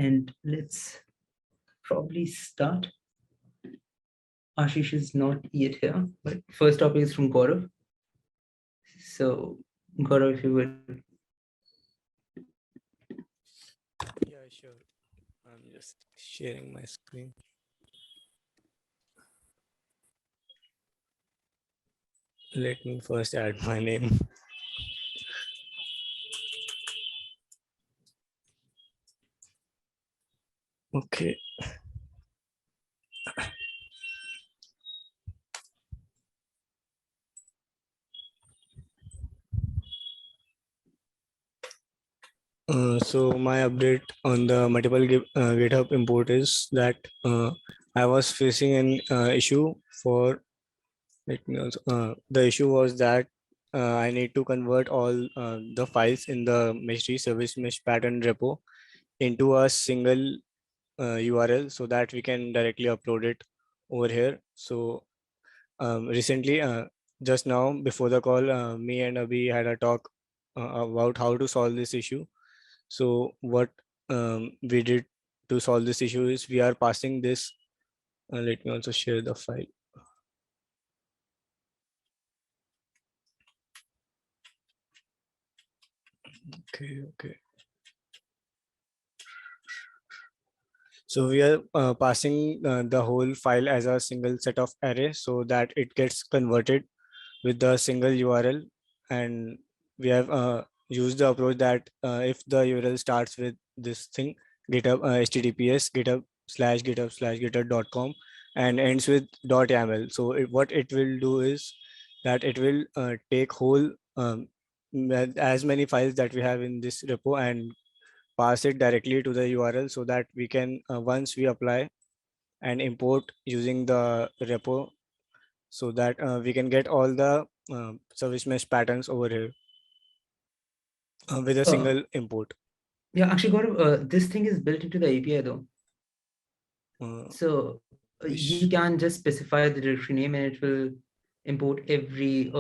And let's probably start. Ashish is not yet here, but first topic is from Gaurav. So Gaurav, if you would. Yeah, sure. I'm just sharing my screen. Let me first add my name. Okay. So my update on the multiple GitHub import is that I was facing an issue for. Let me also. The issue was that I need to convert all the files in the mesh service mesh pattern repo into a single URL so that we can directly upload it over here. So recently, just now before the call, me and Abhi had a talk about how to solve this issue. So what we did to solve this issue is we are passing this. Let me also share the file. Okay. So we are passing the whole file as a single set of array so that it gets converted with the single URL. And we have used the approach that if the URL starts with this thing, GitHub HTTPS github/github/github.com and ends with .yaml. So what it will do is that it will take whole as many files that we have in this repo and pass it directly to the URL so that we can once we apply and import using the repo so that we can get all the service mesh patterns over here with a Uh, single import. yeah, actually, Gaurav, this thing is built into the API though. So you Which can just specify the directory name and it will import every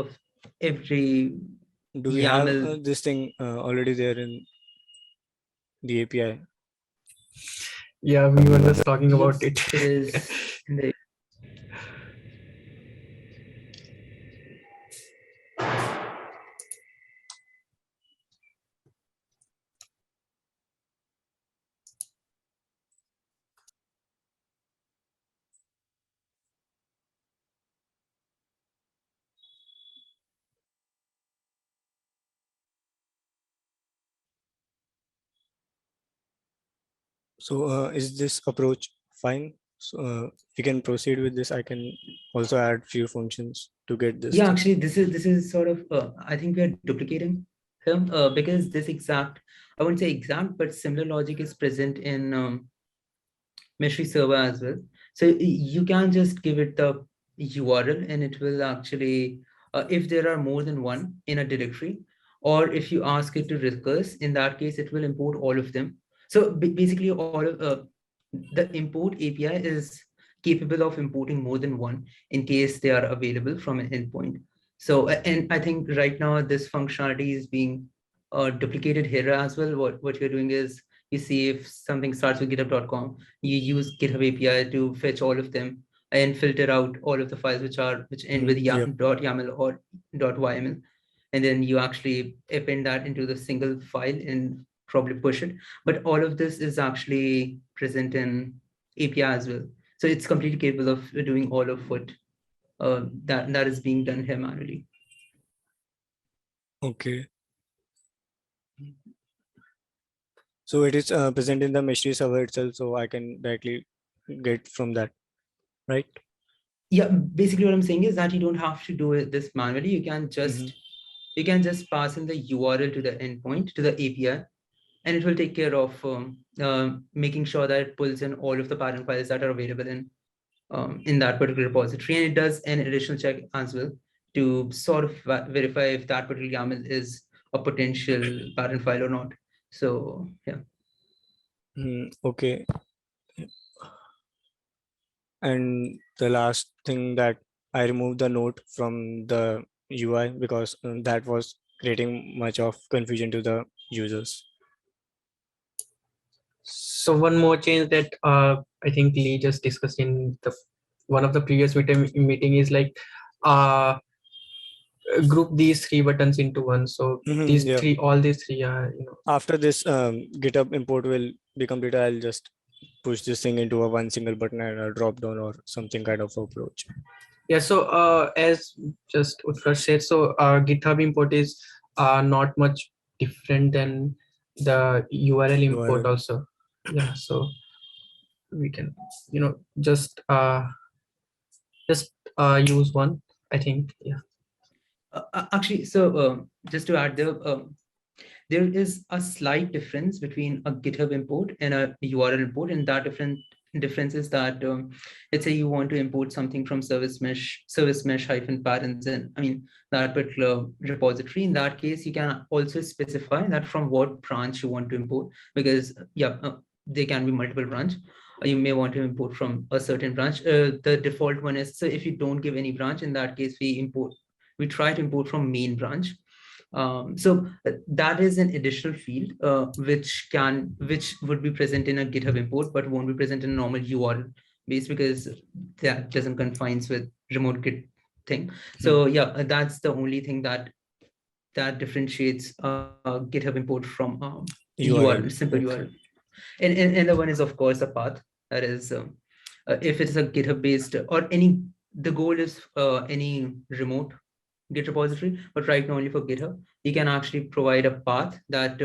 do we have YAML. this thing already there in the API? Yeah, we were just talking about Yes, it. it is in the. So is this approach fine? So we can proceed with this. I can also add few functions to get this Yeah, thing. actually, this is sort of I think we are duplicating him because this exact, I wouldn't say exact, but similar logic is present in Mystery server as well. So you can just give it the URL and it will actually, if there are more than one in a directory, or if you ask it to recurse, in that case, it will import all of them. So basically, all of the import API is capable of importing more than one in case they are available from an endpoint. So, and I think right now this functionality is being duplicated here as well. What you're doing is you see if something starts with github.com, you use GitHub API to fetch all of them and filter out all of the files which end with Yep. .yaml or .yml, and then you actually append that into the single file and probably push it. But all of this is actually present in API as well, so it's completely capable of doing all of what that is being done here manually. Okay. So it is present in the Mystery server itself, so I can directly get from that, right? Yeah, basically what I'm saying is that you don't have to do this manually. You can just pass in the URL to the endpoint, to the API, and it will take care of making sure that it pulls in all of the pattern files that are available in that particular repository. And it does an additional check as well to sort of verify if that particular YAML is a potential pattern file or not. So yeah. Okay. And the last thing that I removed the note from the UI because that was creating much of confusion to the users. So one more change that I think Lee just discussed in the one of the previous meeting is like group these three buttons into one. So these Yeah. all these three are, After this GitHub import will be completed, I'll just push this thing into a one single button and a drop down or something kind of approach. Yeah. So as just Utkarsh said, so GitHub import is not much different than the URL import URL. also. Yeah. So we can, just use one, I think. Yeah. Actually, so just to add there is a slight difference between a GitHub import and a URL import, and that difference is that let's say you want to import something from service mesh hyphen patterns, and I mean that particular repository. In that case, you can also specify that from what branch you want to import, because there can be multiple branch. You may want to import from a certain branch. The default one is, so if you don't give any branch, in that case we try to import from main branch. So that is an additional field which would be present in a GitHub import, but won't be present in a normal URL base, because that doesn't confines with remote Git thing. So yeah, that's the only thing that differentiates GitHub import from URL, simple Okay. URL. And the one is of course a path. That is, if it's a GitHub based or the goal is any remote Git repository, but right now only for GitHub, you can actually provide a path that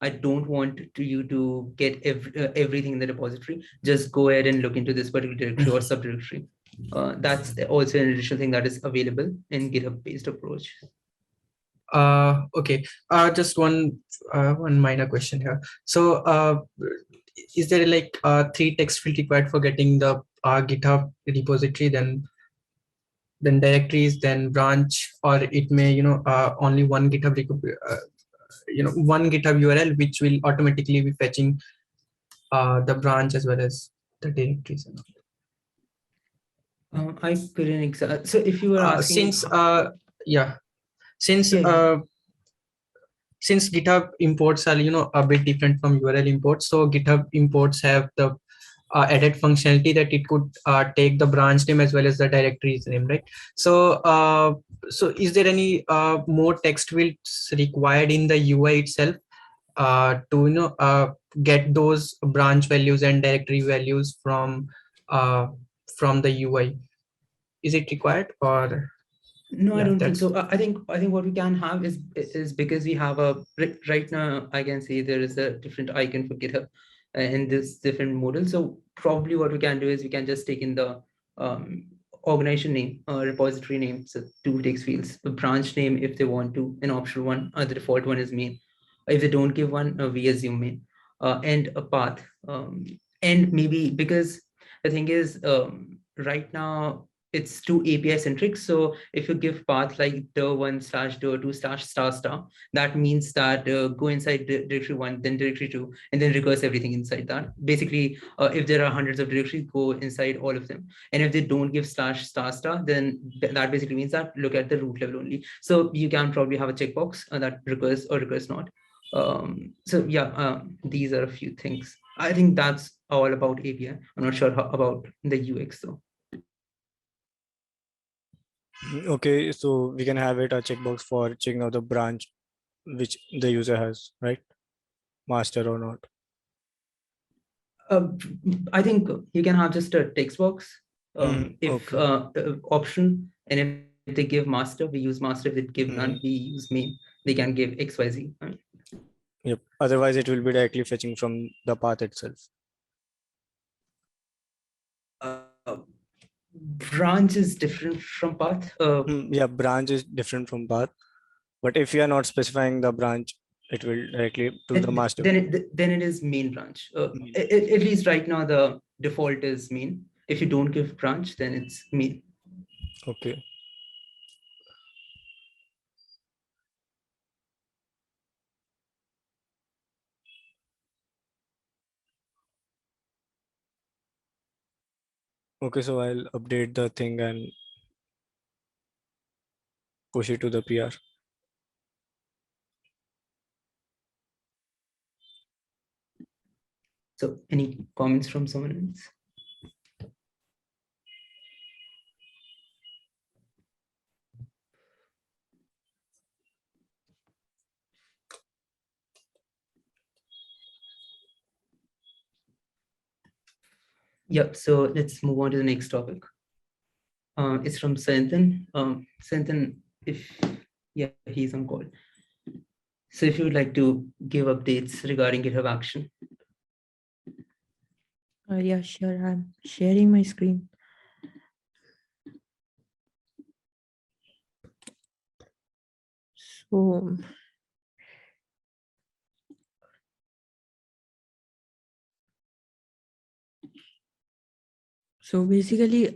I don't want you to get everything in the repository. Just go ahead and look into this particular directory or subdirectory. That's also an additional thing that is available in GitHub based approach. Okay. Just one minor question here. So is there like three text field required for getting the GitHub repository, then directories, then branch, or it may only one GitHub one GitHub URL which will automatically be fetching the branch as well as the directories and all. I couldn't exactly. So if you were asking, since since GitHub imports are a bit different from URL imports, so GitHub imports have the added functionality that it could take the branch name as well as the directory's name, right? So so is there any more text fields required in the UI itself to get those branch values and directory values from the UI? Is it required, or no, I yeah, don't think that's so. I think what we can have is because we have right now, I can say there is a different icon for GitHub in this different model. So probably what we can do is we can just take in the organization name, repository name, so two text fields, a branch name if they want to, an optional one, the default one is main. If they don't give one, we assume main, and a path. And maybe because the thing is, right now it's too API centric. So if you give path like dir1/dir2/**, that means that go inside directory one, then directory two, and then recurse everything inside that. Basically, if there are hundreds of directories, go inside all of them. And if they don't give /*, then that basically means that look at the root level only. So you can probably have a checkbox that recurs or recurs not. So yeah, these are a few things. I think that's all about API. I'm not sure about the UX though. Okay, so we can have it a checkbox for checking out the branch which the user has, right? Master or not. I think you can have just a text box if Okay. option, and if they give master, we use master. If they give none, we use main. They can give XYZ. Yep. Otherwise, it will be directly fetching from the path itself. Branch is different from path. Yeah, branch is different from path. But if you are not specifying the branch, it will directly to the master. Then it is main branch. At least right now, the default is main. If you don't give branch, then it's main. Okay. Okay, so I'll update the thing and push it to the PR. So any comments from someone else? Yep, so let's move on to the next topic. It's from Senthil. Senthil, yeah, he's on call. So if you would like to give updates regarding GitHub Action. Yeah, sure. I'm sharing my screen. So basically,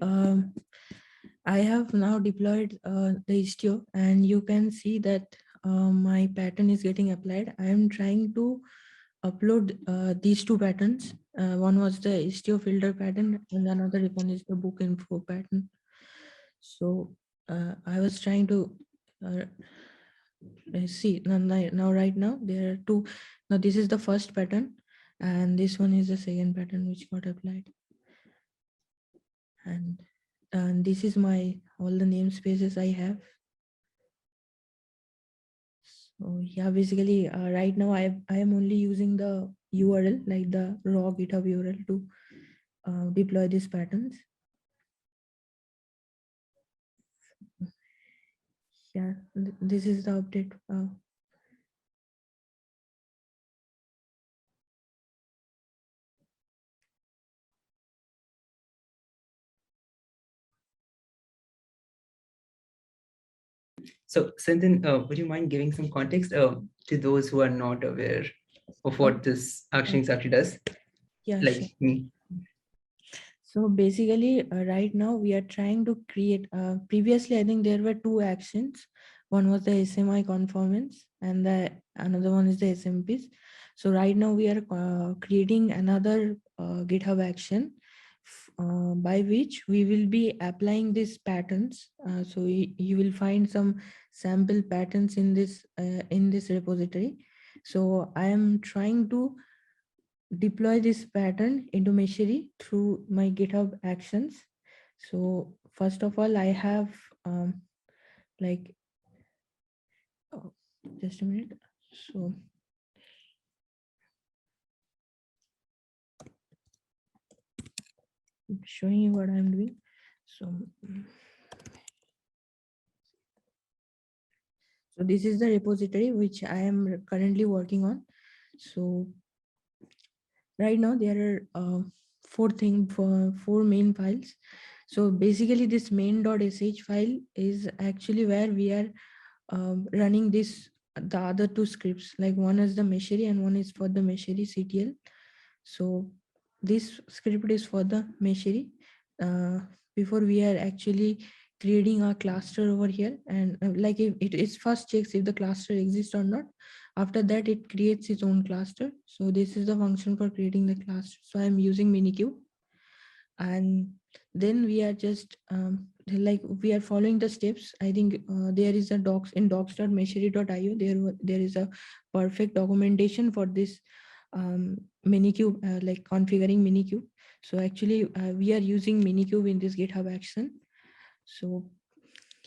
I have now deployed the Istio, and you can see that my pattern is getting applied. I am trying to upload these two patterns. One was the Istio filter pattern, and another one is the book info pattern. So I was trying to see now right now there are two. Now this is the first pattern, and this one is the second pattern which got applied. And this is my all the namespaces I have. So yeah, basically right now I am only using the URL, like the raw GitHub URL, to deploy these patterns. Yeah, this is the update. So Senthil, would you mind giving some context to those who are not aware of what this action exactly does? Yeah, Like sure. me. So basically, right now we are trying to create, previously I think there were two actions. One was the SMI conformance and another one is the SMPs. So right now we are creating another GitHub action by which we will be applying these patterns. So you will find some sample patterns in this repository. So I am trying to deploy this pattern into Meshery through my GitHub Actions. So first of all, I have like, oh, just a minute. So I'm showing you what I'm doing. So this is the repository which I am currently working on. So right now there are four main files. So basically this main.sh file is actually where we are running the other two scripts, like one is the Meshery and one is for the Meshery CTL. So this script is for the Meshery. Before we are actually creating a cluster over here, and like if it first checks if the cluster exists or not. After that, it creates its own cluster. So this is the function for creating the cluster. So I'm using Minikube, and then we are just like we are following the steps. I think there is a docs in docs.meshery.io. There is a perfect documentation for this Minikube, like configuring Minikube. So actually we are using Minikube in this GitHub action. So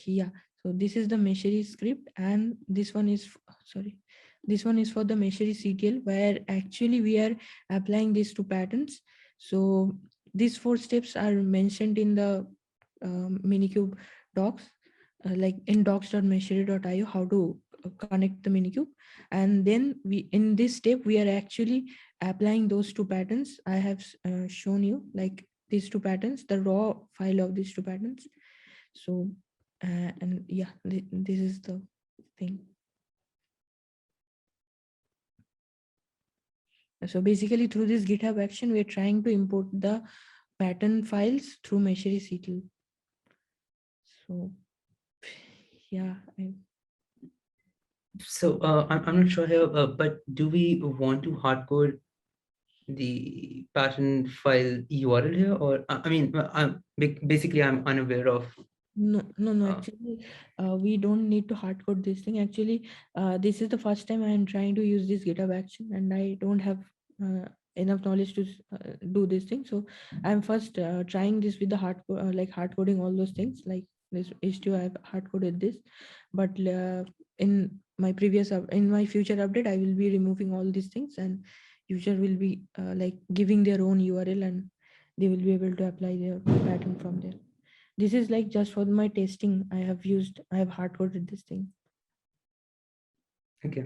yeah, so this is the Meshery script, and this one is this one is for the Meshery CTL, where actually we are applying these two patterns. So these four steps are mentioned in the Minikube docs, like in docs.meshery.io, how to connect the Minikube. And then in this step we are actually applying those two patterns I have shown you, like these two patterns, the raw file of these two patterns. So and yeah, this is the thing. So basically through this GitHub action, we're trying to import the pattern files through Meshery CTL. So yeah. So I'm not sure here, but do we want to hardcode the pattern file URL here, or I mean, basically I'm unaware of. No. Actually, we don't need to hardcode this thing. Actually, this is the first time I am trying to use this GitHub action, and I don't have enough knowledge to do this thing. So I'm first trying this with the hard coding all those things. Like this H2 I have hard coded this, but in my in my future update, I will be removing all these things, and user will be like giving their own URL, and they will be able to apply their pattern from there. This is like just for my testing. I have hard coded this thing. Okay.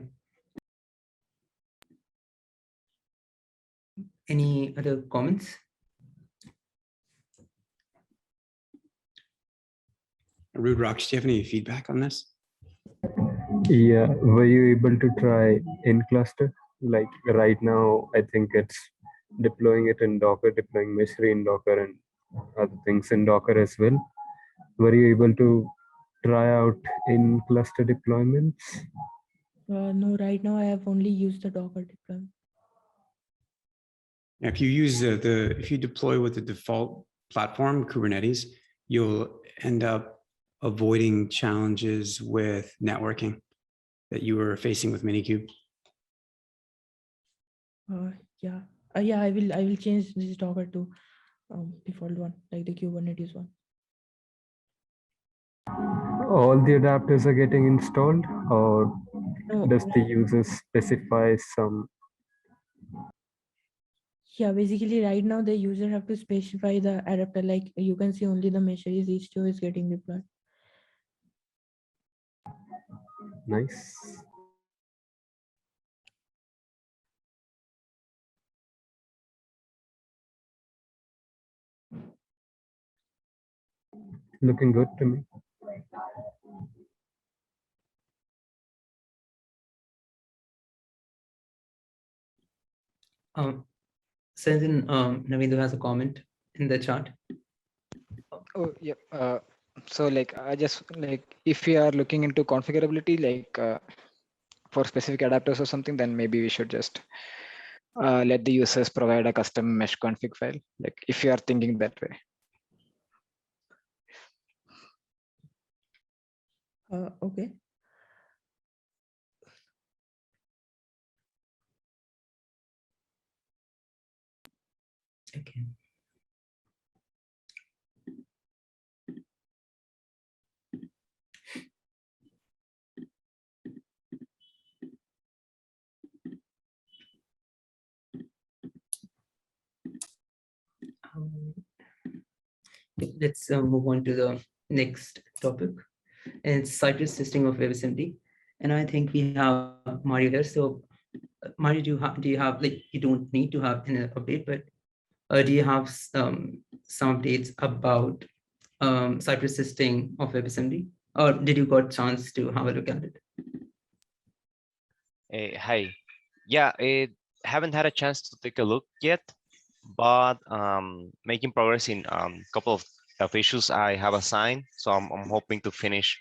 Any other comments? Rude Rocks, do you have any feedback on this? Yeah, were you able to try in cluster? Like right now, I think it's deploying it in Docker, deploying Mystery in Docker and other things in Docker as well. Were you able to try out in cluster deployments? No, right now I have only used the Docker deployment. If you use if you deploy with the default platform, Kubernetes, you'll end up avoiding challenges with networking that you were facing with Minikube. Yeah, I will change this Docker to default one, like the Kubernetes one. All the adapters are getting installed, or No, does the user specify some? Yeah, basically right now the user have to specify the adapter. Like you can see only the measure is H2 is getting deployed. Nice. Looking good to me. So then Navindu has a comment in the chat. Oh, yeah. So like I just like if we are looking into configurability, like for specific adapters or something, then maybe we should just let the users provide a custom mesh config file. Like if you are thinking that way. Okay. Okay. Let's move on to the next topic. And it's Cypress testing of WebAssembly. And I think we have Mario here. So Mario, do you have like, you don't need to have an update, but do you have some updates about Cypress testing of WebAssembly? Or did you got a chance to have a look at it? Hi. Yeah, I haven't had a chance to take a look yet, but making progress in a couple of issues I have assigned. So I'm hoping to finish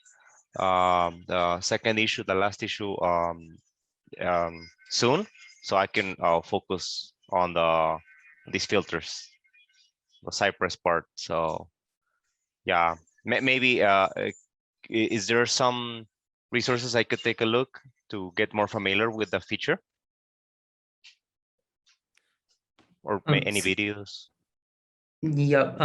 the second issue, the last issue soon, so I can focus on these filters, the Cypress part. So yeah, maybe is there some resources I could take a look to get more familiar with the feature? Or any videos? Yeah.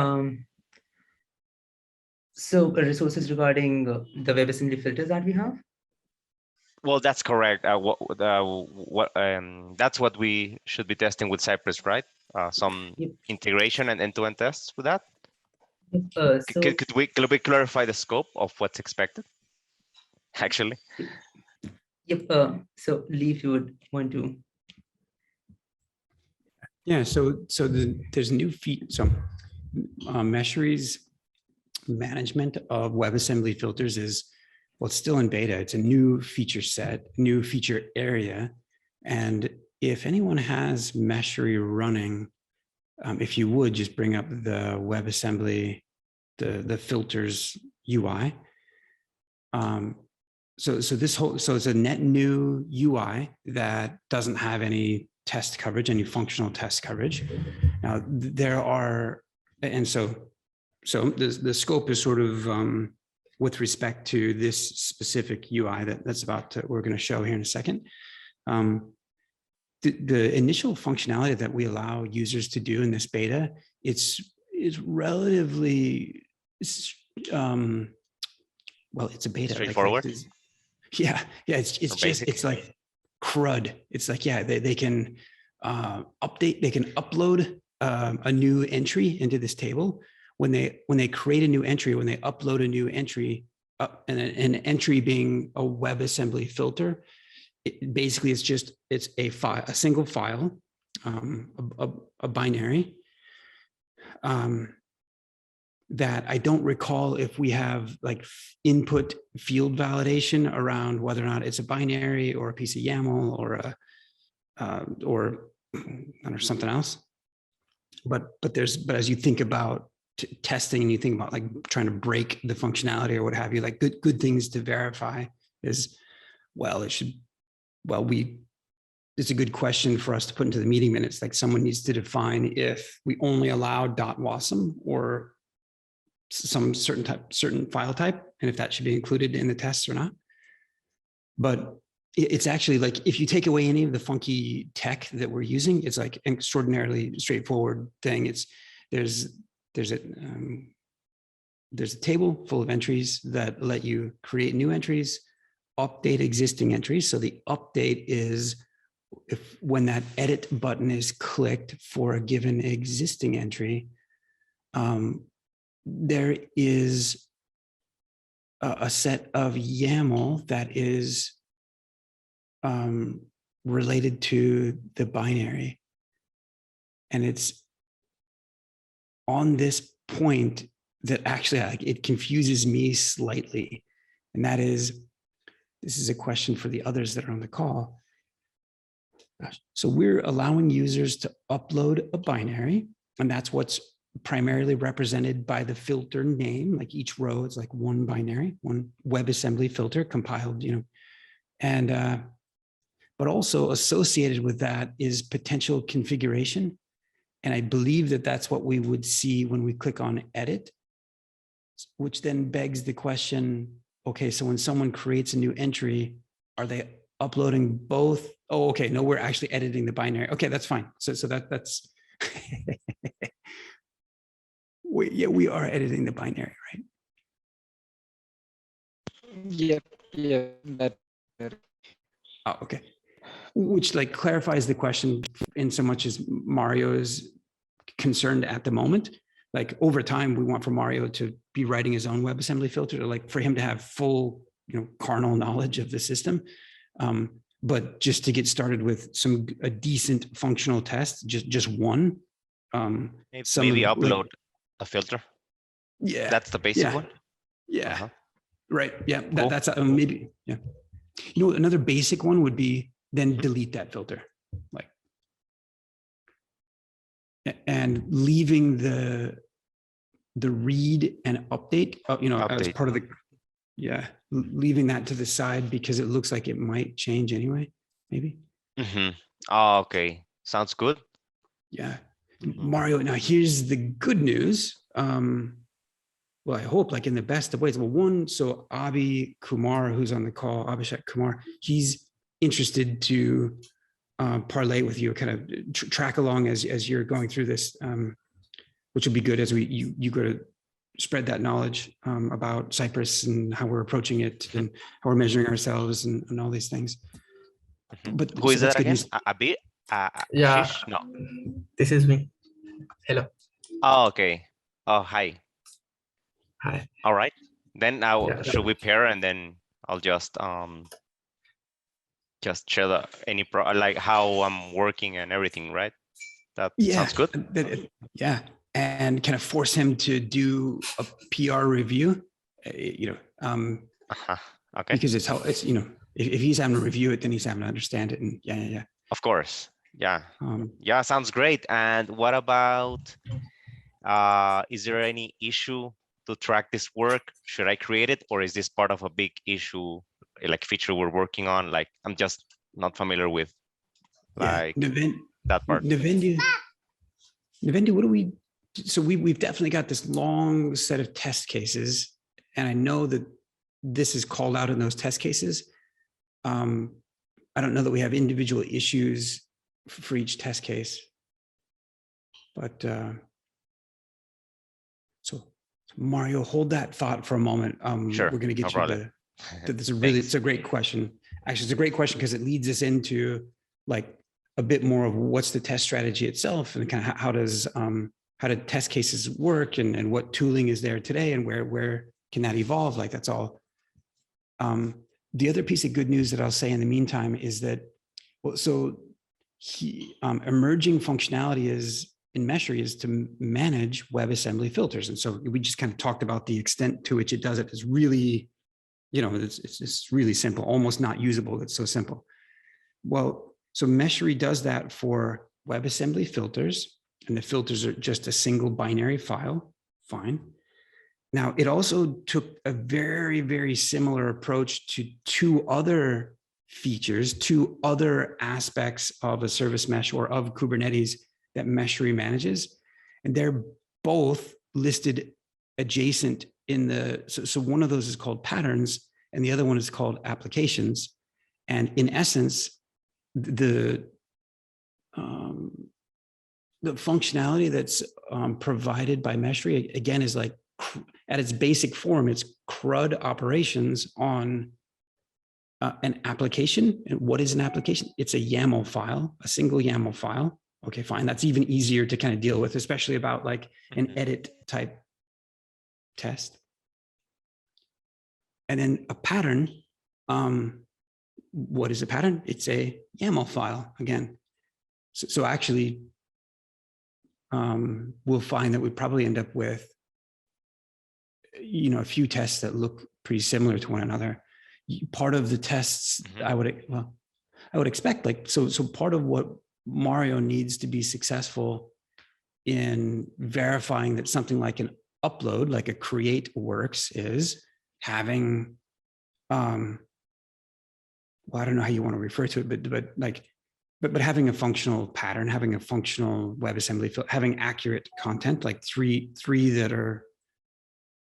So resources regarding the WebAssembly filters that we have? Well, that's correct. That's what we should be testing with Cypress, right? Some integration and end-to-end tests with that. Could we clarify the scope of what's expected? Actually. Yep. So Lee, if you would want to. Yeah. So there's new feature. So Meshery's management of WebAssembly filters is, well, it's still in beta. It's a new feature set, new feature area. And if anyone has Meshery running, if you would just bring up the WebAssembly, the filters UI. So it's a net new UI that doesn't have any test coverage, any functional test coverage. Now there are, and so the scope is sort of with respect to this specific UI that's we're going to show here in a second. the initial functionality that we allow users to do in this beta, is relatively, well, it's a beta. Straightforward. Yeah, it's So just basic. it's like CRUD. It's like, yeah, they can update, they can upload a new entry into this table. When they create a new entry, when they upload a new entry, and an entry being a WebAssembly filter, basically it's a file, a single file, a binary. That I don't recall if we have like input field validation around whether or not it's a binary or a piece of YAML or a or I don't know, something else. But as you think about testing and you think about like trying to break the functionality or what have you, like good things to verify is, well, it's a good question for us to put into the meeting minutes. Like someone needs to define if we only allow .wasm or some certain file type, and if that should be included in the tests or not. But it's actually like, if you take away any of the funky tech that we're using, it's like an extraordinarily straightforward thing. There's a table full of entries that let you create new entries, update existing entries. So the update is when that edit button is clicked for a given existing entry, there is a set of YAML that is related to the binary. And it's on this point that actually it confuses me slightly. And that is, this is a question for the others that are on the call. So we're allowing users to upload a binary, and that's what's primarily represented by the filter name. Like each row is like one binary, one WebAssembly filter compiled, and but also associated with that is potential configuration. And I believe that that's what we would see when we click on edit, which then begs the question, okay, so when someone creates a new entry, are they uploading both? Oh, okay, no, we're actually editing the binary. Okay, that's fine. So that's we are editing the binary, right? Yep. That. Oh, okay. Which like clarifies the question in so much as Mario is concerned at the moment. Like over time, we want for Mario to be writing his own WebAssembly filter, to like for him to have full, carnal knowledge of the system. But just to get started with a decent functional test, just one. Maybe upload a filter. Yeah, that's the basic one. Yeah, right. Yeah, Cool. that's maybe. Yeah, another basic one would be then delete that filter, like, and leaving the read and update, as part of the. Yeah, leaving that to the side because it looks like it might change anyway, maybe. Oh, okay, sounds good. Yeah, Mario, now here's the good news. Well, I hope like in the best of ways. Well, one, so Abhi Kumar, who's on the call, Abhishek Kumar, he's interested to parlay with you, kind of track along as you're going through this, which will be good as you go to spread that knowledge about Cypress and how we're approaching it and how we're measuring ourselves and all these things. But who is that again? Yeah, Ashish? No. This is me. Hello. Oh, okay. Oh, hi. Hi. All right. Then now Yeah. should we pair, and then I'll just share like how I'm working and everything, right? That sounds good. Yeah. And kind of force him to do a PR review, Okay. Because it's how it's, if he's having to review it, then he's having to understand it. And yeah. Of course. Yeah. Yeah, sounds great. And what about, is there any issue to track this work? Should I create it, or is this part of a big issue, like feature we're working on? Like, I'm just not familiar with like that part. Navendi, what do we? So we've definitely got this long set of test cases, and I know that this is called out in those test cases. I don't know that we have individual issues for each test case. But so Mario, hold that thought for a moment. Sure, We're going to no get you problem. this is really, Thanks. it's a great question. Actually, it's a great question because it leads us into like a bit more of what's the test strategy itself and kind of how do test cases work and what tooling is there today and where can that evolve? Like that's all. The other piece of good news that I'll say in the meantime is that, well, so emerging functionality is in Meshery is to manage WebAssembly filters. And so we just kind of talked about the extent to which it does it. It's really, you know, it's really simple, almost not usable. It's so simple. Well, so Meshery does that for WebAssembly filters, and the filters are just a single binary file. Fine. Now, it also took a very, very similar approach to two other features, two other aspects of a service mesh or of Kubernetes that Meshery manages. And they're both listed adjacent in the, so one of those is called patterns and the other one is called applications. And in essence, the functionality that's provided by Meshery, again, is like, at its basic form, it's CRUD operations on an application. And what is an application? It's a YAML file, a single YAML file. Okay, fine. That's even easier to kind of deal with, especially about like an edit type test. And then a pattern. What is a pattern? It's a YAML file again. So actually, we'll find that we probably end up with, you know, a few tests that look pretty similar to one another. Part of the tests I would expect, like, so part of what Mario needs to be successful in verifying that something like an upload, like a create works, is having, well, I don't know how you want to refer to it, but having a functional pattern, having a functional WebAssembly, having accurate content, like three that are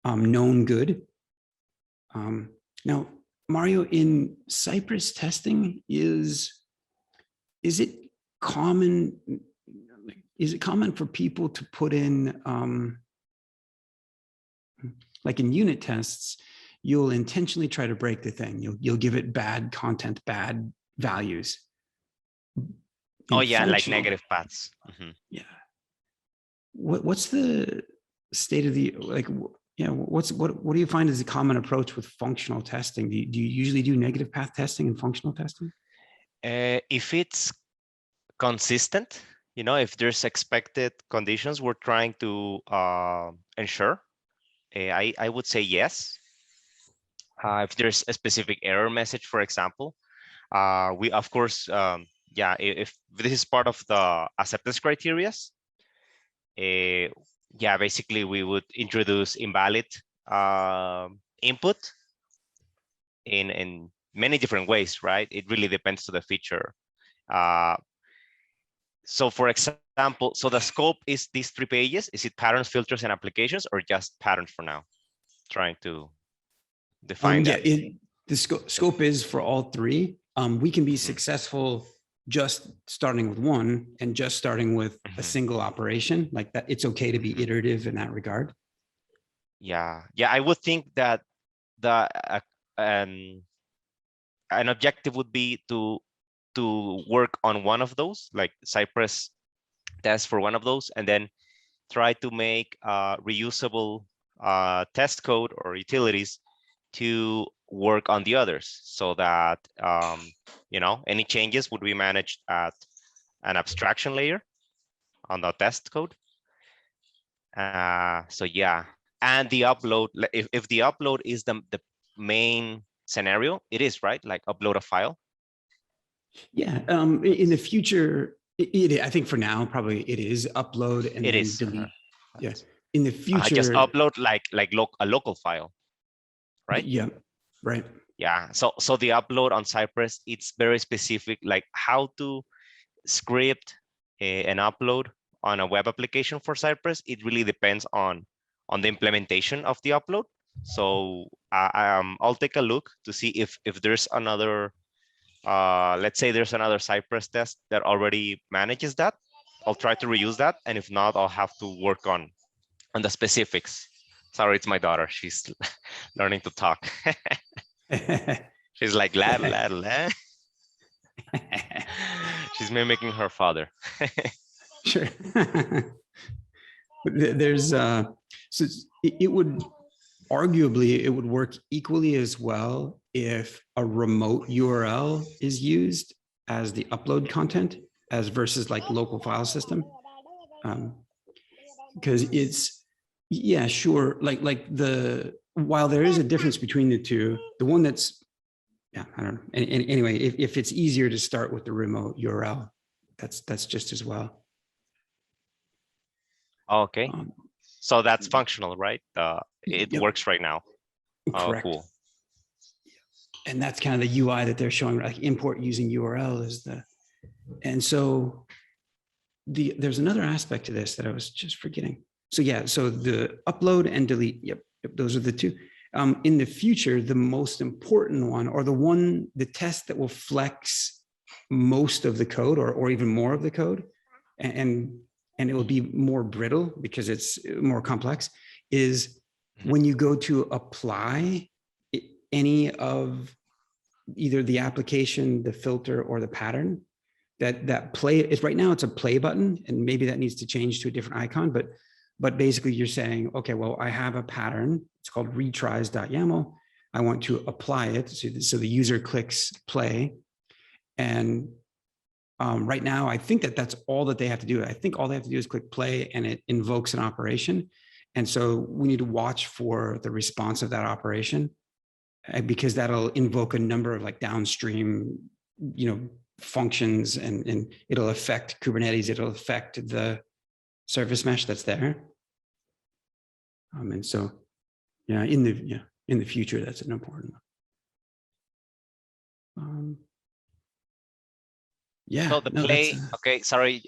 known good. Now, Mario, in Cypress testing, is it common? Is it common for people to put in, like in unit tests, you'll intentionally try to break the thing. You'll give it bad content, bad values. Oh yeah, like negative paths. Yeah. What's the state of the, like, yeah, what do you find is a common approach with functional testing? Do you usually do negative path testing and functional testing? If it's consistent, you know, if there's expected conditions we're trying to ensure, I would say yes. If there's a specific error message, for example, we of course, yeah, if this is part of the acceptance criteria, yeah, basically we would introduce invalid input in many different ways, right? It really depends to the feature. So for example, so the scope is these 3 pages. Is it patterns, filters, and applications, or just patterns for now? Trying to define that. Yeah, the scope is for all 3. We can be successful just starting with one and just starting with a single operation like that. It's okay to be iterative in that regard. Yeah, I would think that the an objective would be to work on one of those, like Cypress test for one of those, and then try to make reusable test code or utilities to work on the others, so that you know, any changes would be managed at an abstraction layer on the test code. So yeah, and the upload, if the upload is the main scenario, it is, right, like upload a file. Yeah, in the future, I think for now probably it is upload and then delete. Yes, in the future, just upload like a local file, right? Yeah, right. Yeah, so the upload on Cypress, it's very specific, like how to script an upload on a web application for Cypress. It really depends on the implementation of the upload. So I'll take a look to see if there's another let's say there's another Cypress test that already manages that, I'll try to reuse that. And if not, I'll have to work on the specifics. Sorry, it's my daughter. She's learning to talk. She's like, la, la, la. She's mimicking her father. Sure. There's so it would arguably it would work equally as well if a remote URL is used as the upload content as versus like local file system. Because it's, yeah, sure. Like while there is a difference between the two, the one that's, yeah, I don't know. Anyway, if it's easier to start with the remote URL, that's just as well. Okay. So that's functional, right? It Yep. works right now. Oh, Correct. cool. And that's kind of the UI that they're showing, like import using URL is the, and so there's another aspect to this that I was just forgetting. So yeah, so the upload and delete, yep, those are the two. In the future, the most important one, or the test that will flex most of the code or even more of the code, and it will be more brittle because it's more complex, is when you go to apply any of either the application, the filter, or the pattern, that play is right now it's a play button, and maybe that needs to change to a different icon, but basically you're saying, okay, well, I have a pattern, it's called retries.yaml. I want to apply it. So the user clicks play. And right now, I think that's all that they have to do. I think all they have to do is click play and it invokes an operation. And so we need to watch for the response of that operation, because that'll invoke a number of like downstream, functions, and it'll affect Kubernetes. It'll affect the service mesh that's there. And so, yeah, in the future, that's an important one. Yeah. So the play, okay, sorry,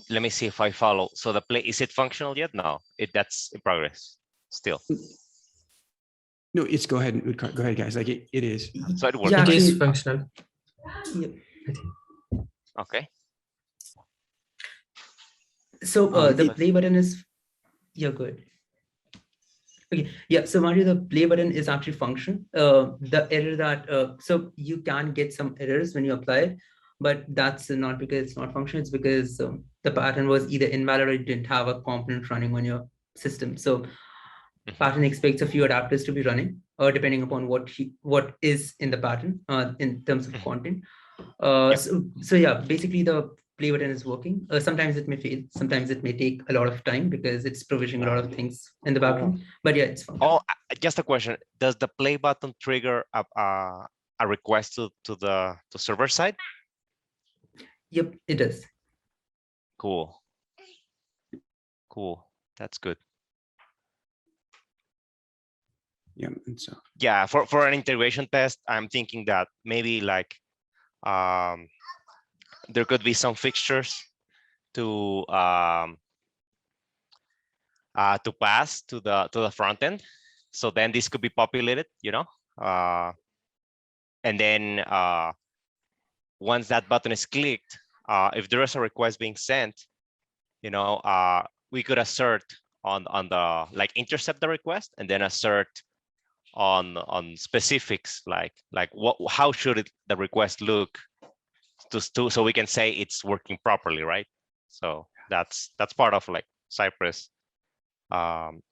let me see if I follow. So the play, is it functional yet? No, that's in progress still. No, it's go ahead, guys. Like it is. So it works. Yeah, It is actually, functional. yep. Okay. So the play button is, yeah, good. Okay, yeah, so Mario, the play button is actually function. The error that, so you can get some errors when you apply it, but that's not because it's not functional, it's because the pattern was either invalid or it didn't have a component running on your system. So pattern expects a few adapters to be running, depending upon what is in the pattern in terms of content. So yeah, basically the play button is working. Sometimes it may fail, sometimes it may take a lot of time because it's provisioning a lot of things in the background. But yeah, it's fine. Oh, just a question: does the play button trigger a request to the server side? Yep, it does. Cool. That's good. Yeah, and so Yeah, for an integration test, I'm thinking that maybe like there could be some fixtures to pass to the front end. So then this could be populated, and then once that button is clicked, if there is a request being sent, we could assert on the like intercept the request and then assert on specifics like how should the request look so we can say it's working properly, right? So that's part of like Cypress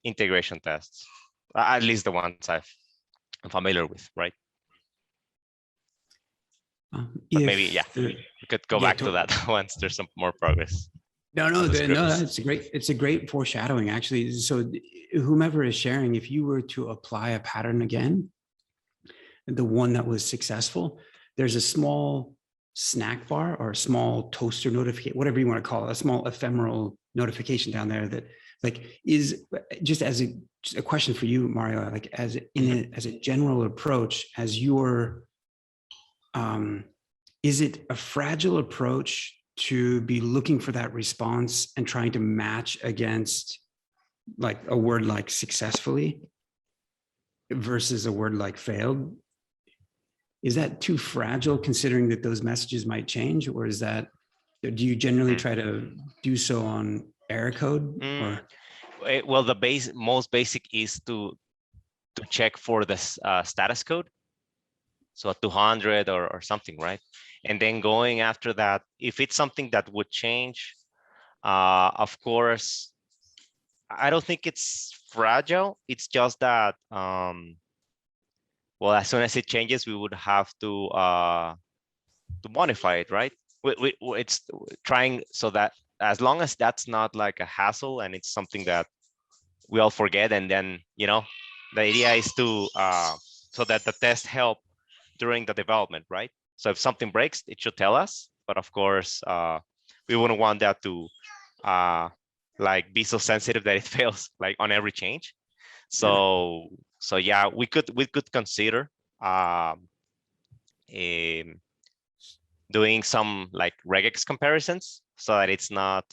integration tests, at least the ones I'm familiar with, right? But maybe we could go back to that once there's some more progress. No, it's a great foreshadowing, actually. So whomever is sharing, if you were to apply a pattern again, the one that was successful, there's a small snack bar or a small toaster notification, whatever you want to call it, a small ephemeral notification down there that like is just as a question for you, Mario, like as a general approach, as your is it a fragile approach to be looking for that response and trying to match against like a word like successfully versus a word like failed? is that too fragile considering that those messages might change, or is that, do you generally try to do so on error code? Or? Well, the most basic is to check for the status code. So a 200 or something, right? And then going after that, if it's something that would change, of course, I don't think it's fragile. It's just that, well, as soon as it changes, we would have to modify it, right? It's trying so that as long as that's not like a hassle and it's something that we all forget, and then, you know, the idea is to so that the test help during the development, right? So if something breaks, it should tell us. But of course, we wouldn't want that to like be so sensitive that it fails like on every change. So yeah, we could consider doing some like regex comparisons so that it's not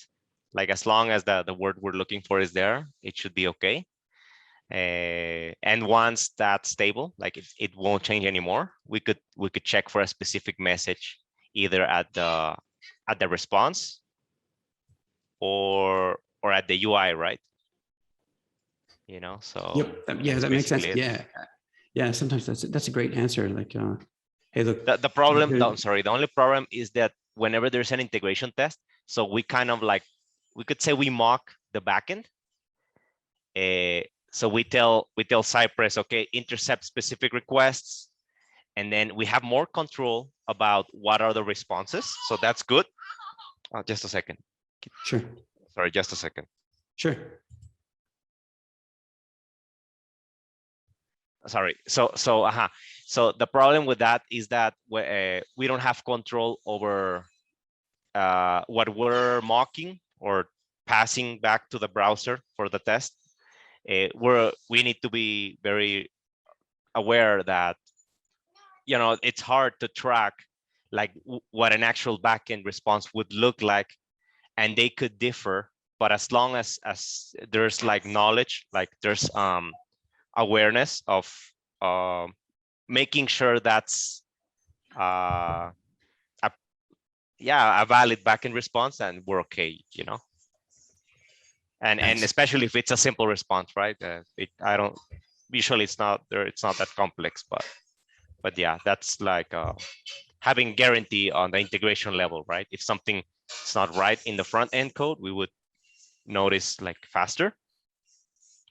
like, as long as the word we're looking for is there, it should be okay. And once that's stable, like it won't change anymore, we could check for a specific message either at the response or at the UI, right? You know, so yep, yeah, that makes sense. Yeah, sometimes that's a great answer. Like, hey, look, the problem, I'm sorry, the only problem is that whenever there's an integration test, so we kind of like, we could say we mock the backend. So we tell Cypress, okay, intercept specific requests, and then we have more control about what are the responses. So that's good. Just a second. Sure. Sorry, just a second. Sure. Sorry. So the problem with that is that we don't have control over what we're mocking or passing back to the browser for the test. We need to be very aware that, you know, it's hard to track like what an actual backend response would look like, and they could differ. But as long as there's like knowledge, like there's awareness of making sure that's a valid backend response, and we're okay, you know. And especially if it's a simple response, right? Usually it's not that complex, but yeah, that's like having guarantee on the integration level, right? If something is not right in the front end code, we would notice like faster.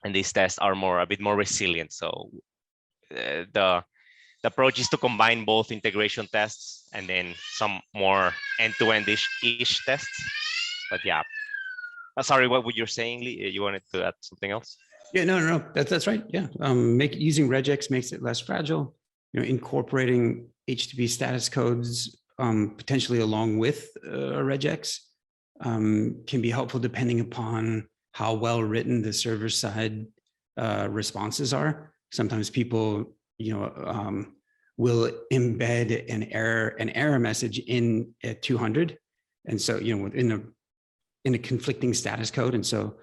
And these tests are a bit more resilient. So the approach is to combine both integration tests and then some more end-to-end-ish tests. But yeah, sorry, what were you saying, Lee? You wanted to add something else? Yeah, no, that's right. Yeah, using regex makes it less fragile. You know, incorporating HTTP status codes potentially along with regex can be helpful depending upon how well written the server side responses are. Sometimes people, you know, will embed an error message in at 200, and so, you know, in a conflicting status code. And so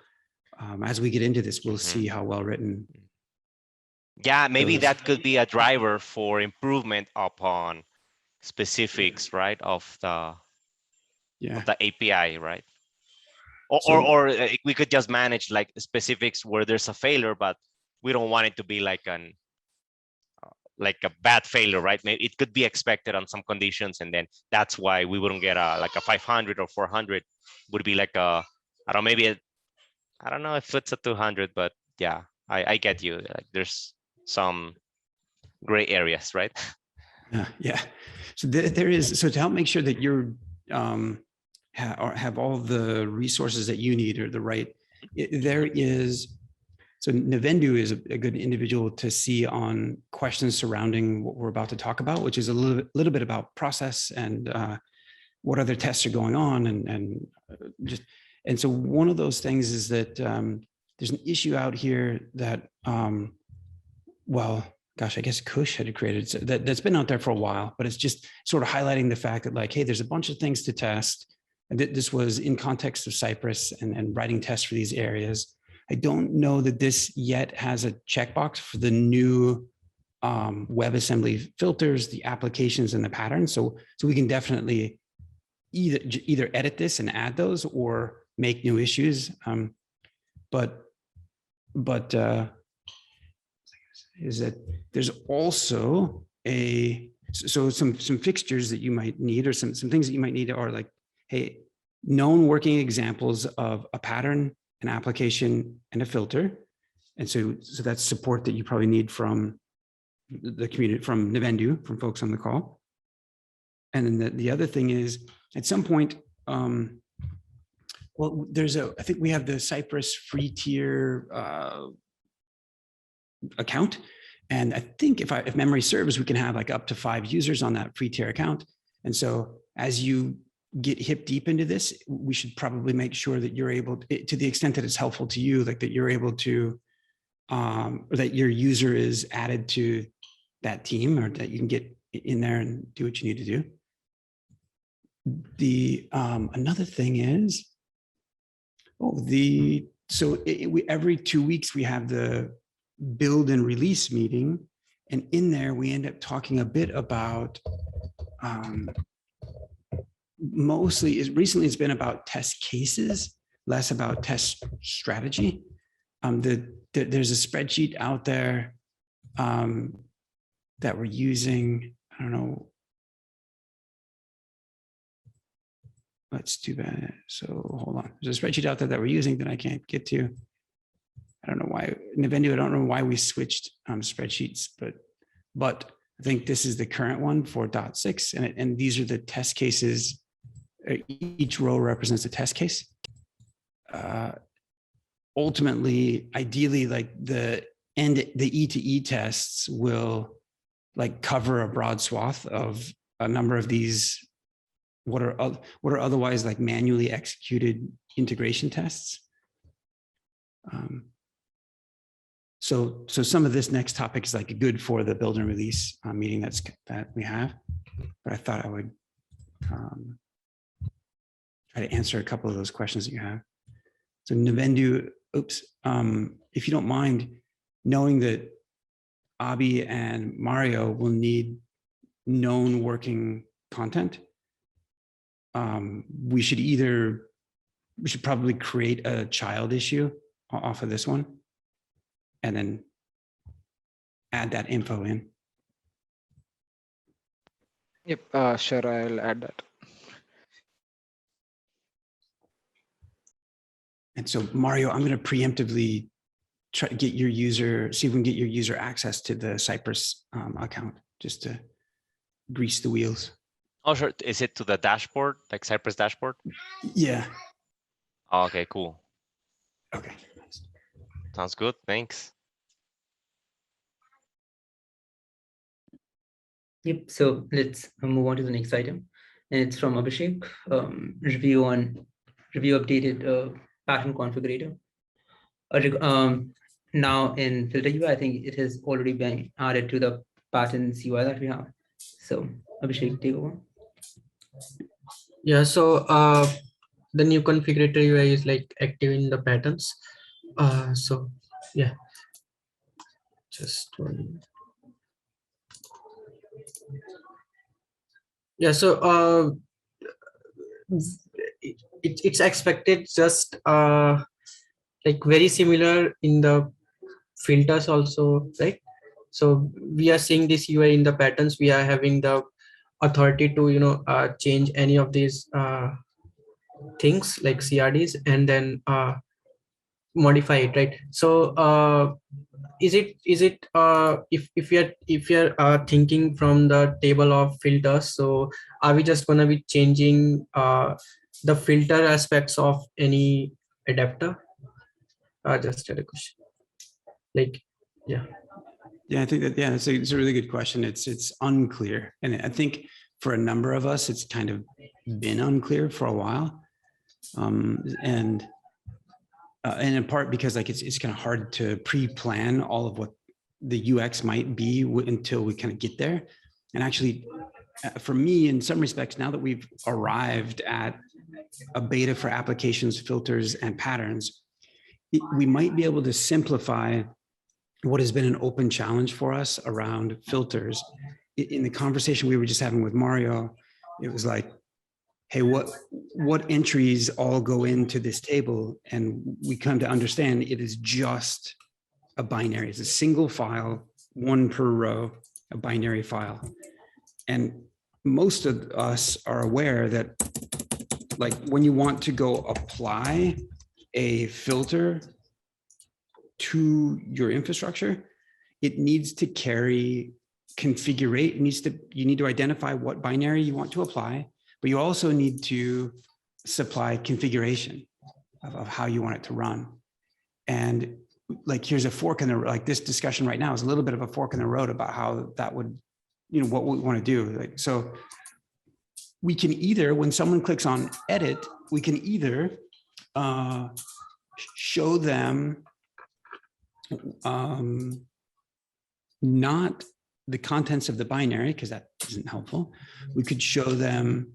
as we get into this, we'll see how well written. Yeah, maybe that could be a driver for improvement upon specifics, right, of the API, right? Or we could just manage like specifics where there's a failure, but we don't want it to be like a bad failure, right? Maybe it could be expected on some conditions, and then that's why we wouldn't get like a 500 or 400. Would be like I don't know, maybe I don't know if it's a 200, but yeah, I get you. Like there's some gray areas, right? Yeah. So there is, so to help make sure that you're have all the resources that you need, or the right, there is, so Navendu is a good individual to see on questions surrounding what we're about to talk about, which is a little bit about process and what other tests are going on, and so one of those things is that there's an issue out here that well, gosh, I guess Kush had created, so that's been out there for a while, but it's just sort of highlighting the fact that like, hey, there's a bunch of things to test. And this was in context of Cypress and writing tests for these areas. I don't know that this yet has a checkbox for the new WebAssembly filters, the applications, and the patterns. So we can definitely either edit this and add those or make new issues. But is that there's also some fixtures that you might need, or some things that you might need are like, hey, known working examples of a pattern, an application, and a filter. And so that's support that you probably need from the community, from Nivendu, from folks on the call. And then the other thing is, at some point, well, I think we have the Cypress free tier account. And I think if memory serves, we can have like up to 5 users on that free tier account. And so as you get hip deep into this, we should probably make sure that you're able to the extent that it's helpful to you, like that you're able to, or that your user is added to that team, or that you can get in there and do what you need to do. Another thing is, every 2 weeks we have the build and release meeting, and in there we end up talking a bit about recently it's been about test cases, less about test strategy. There's a spreadsheet out there that we're using. I don't know. That's too bad. So hold on. There's a spreadsheet out there that we're using that I can't get to. I don't know why. Nivendu, I don't know why we switched spreadsheets, but I think this is the current one for .6, and these are the test cases. Each row represents a test case. Ultimately, ideally, like the E2E tests will like cover a broad swath of a number of these what are otherwise like manually executed integration tests. So some of this next topic is like good for the build and release meeting that we have, but I thought I would try to answer a couple of those questions that you have. So Nivendu, if you don't mind, knowing that Abi and Mario will need known working content, we should probably create a child issue off of this one and then add that info in. Yep, sure, I'll add that. And so Mario, I'm going to preemptively try to get your user, see if we can get your user access to the Cypress account, just to grease the wheels. Oh, sure. Is it to the dashboard, like Cypress dashboard? Yeah. Oh, okay, cool. Okay. Sounds good. Thanks. Yep. So let's move on to the next item. And it's from Abhishek. Review updated pattern configurator. Now in Filter UI, I think it has already been added to the patterns UI that we have. So Abhishek, take over. Yeah, so the new configurator UI is like active in the patterns. So yeah, just one. Yeah, so it's expected just like very similar in the filters also, right? So we are seeing this UI in the patterns. We are having the authority to change any of these things like CRDs and then modify it, right? So is it if you're thinking from the table of filters, so are we just going to be changing the filter aspects of any adapter? Just had a question. Like, yeah. Yeah, I think that, yeah, it's a really good question. It's unclear. And I think for a number of us, it's kind of been unclear for a while. And in part because like it's kind of hard to pre-plan all of what the UX might be until we kind of get there. And actually, for me, in some respects, now that we've arrived at a beta for applications, filters, and patterns, we might be able to simplify what has been an open challenge for us around filters. In the conversation we were just having with Mario, it was like, hey, what entries all go into this table? And we come to understand it is just a binary. It's a single file, one per row, a binary file. And most of us are aware that, like, when you want to go apply a filter to your infrastructure, it needs to carry configurate, you need to identify what binary you want to apply, but you also need to supply configuration of how you want it to run. And like, here's a fork in the, like this discussion right now is a little bit of a fork in the road about how that would, you know, what we want to do. Like, so we can either, when someone clicks on edit, we can either show them not the contents of the binary, because that isn't helpful. We could show them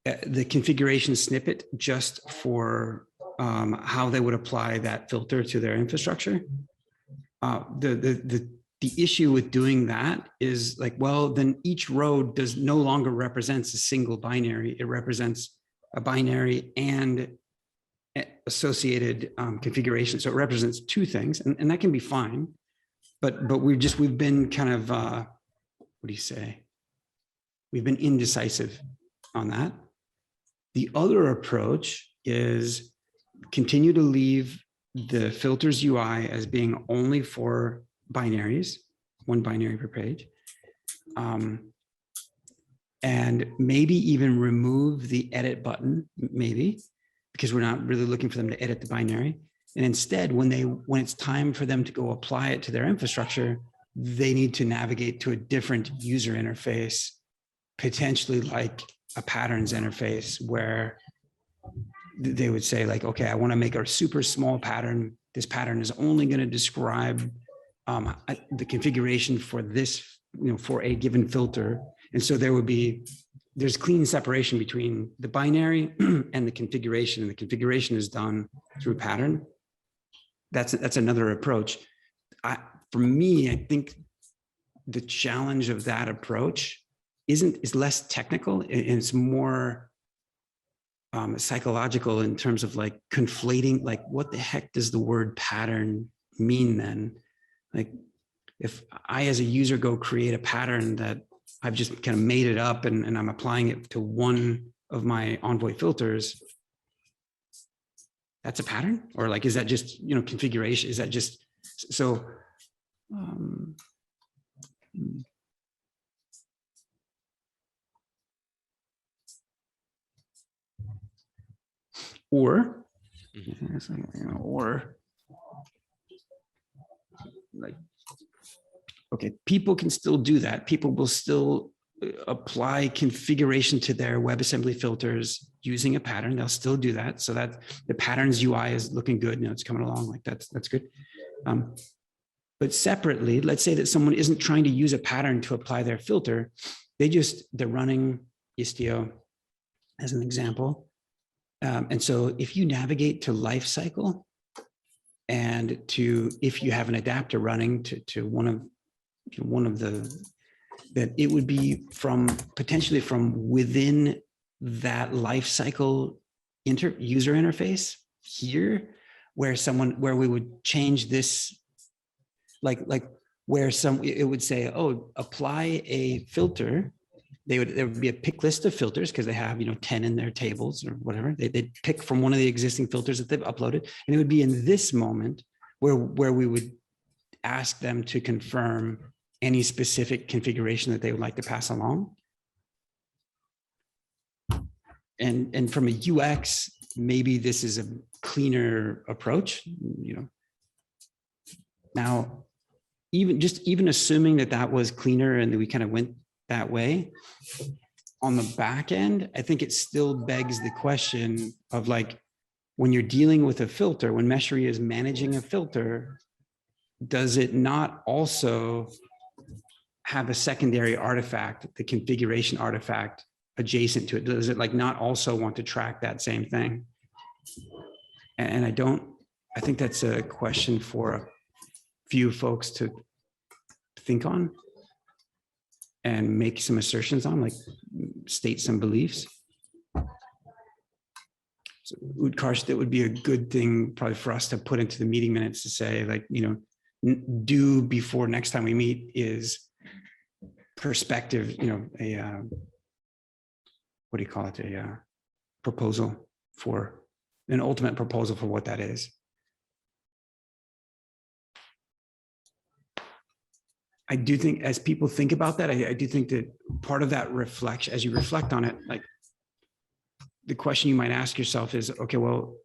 the configuration snippet just for how they would apply that filter to their infrastructure. The issue with doing that is like, well, then each row no longer represents a single binary. It represents a binary and associated configuration. So it represents two things, and that can be fine. But we've been kind of, what do you say? We've been indecisive on that. The other approach is continue to leave the filters UI as being only for binaries, one binary per page. And maybe even remove the edit button, maybe, because we're not really looking for them to edit the binary. And instead, when it's time for them to go apply it to their infrastructure, they need to navigate to a different user interface, potentially like a patterns interface, where they would say like, okay, I want to make a super small pattern. This pattern is only going to describe the configuration for this, you know, for a given filter. And so there's clean separation between the binary and the configuration, and the configuration is done through pattern. That's another approach. For me, I think the challenge of that approach is less technical, and it's more psychological in terms of like conflating, like, what the heck does the word pattern mean then? Like, if I as a user go create a pattern that I've just kind of made it up and I'm applying it to one of my Envoy filters, that's a pattern? Or like, is that just, you know, configuration? Is that just, so, or like, okay, people can still do that. People will still apply configuration to their WebAssembly filters using a pattern. They'll still do that, so that the patterns UI is looking good. You know, it's coming along, like that's good. But separately, let's say that someone isn't trying to use a pattern to apply their filter. They're running Istio as an example. And so if you navigate to lifecycle and if you have an adapter running to one of the, that it would be potentially from within that lifecycle user interface here, where we would change this, like where it would say, oh, apply a filter. There would be a pick list of filters because they have, 10 in their tables or whatever. They'd pick from one of the existing filters that they've uploaded. And it would be in this moment where we would ask them to confirm any specific configuration that they would like to pass along. And from a UX, maybe this is a cleaner approach, Now, even assuming that was cleaner and that we kind of went that way, on the back end, I think it still begs the question of, like, when you're dealing with a filter, when Meshery is managing a filter, does it not also have a secondary artifact, the configuration artifact adjacent to it? Does it not also want to track that same thing? And I think that's a question for few folks to think on and make some assertions on, like state some beliefs. So Utkarsh, that would be a good thing probably for us to put into the meeting minutes to say, like, do before next time we meet is perspective, a, what do you call it? A proposal for an ultimate proposal for what that is. I do think as people think about that, I do think that part of that reflection, as you reflect on it, like the question you might ask yourself is, okay, well,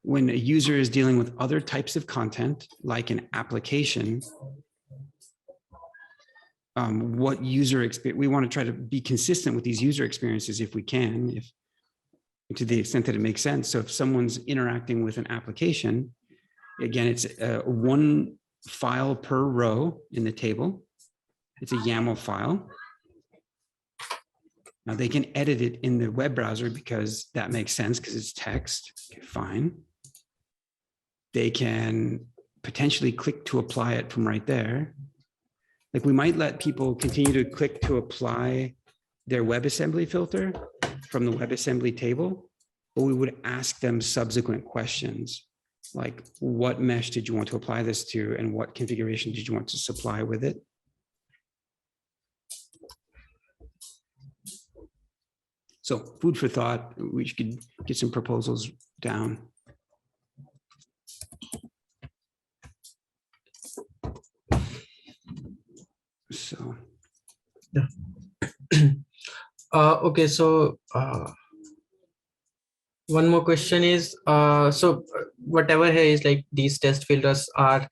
when a user is dealing with other types of content, like an application, what user experience, we want to try to be consistent with these user experiences if we can, if to the extent that it makes sense. So if someone's interacting with an application, again, it's one file per row in the table. It's a YAML file. Now they can edit it in the web browser because that makes sense because it's text. Okay, fine. They can potentially click to apply it from right there. Like we might let people continue to click to apply their WebAssembly filter from the WebAssembly table, but we would ask them subsequent questions like what mesh did you want to apply this to and what configuration did you want to supply with it? So food for thought, we could get some proposals down. So. Yeah. Okay, so one more question is, so whatever here is like these test filters are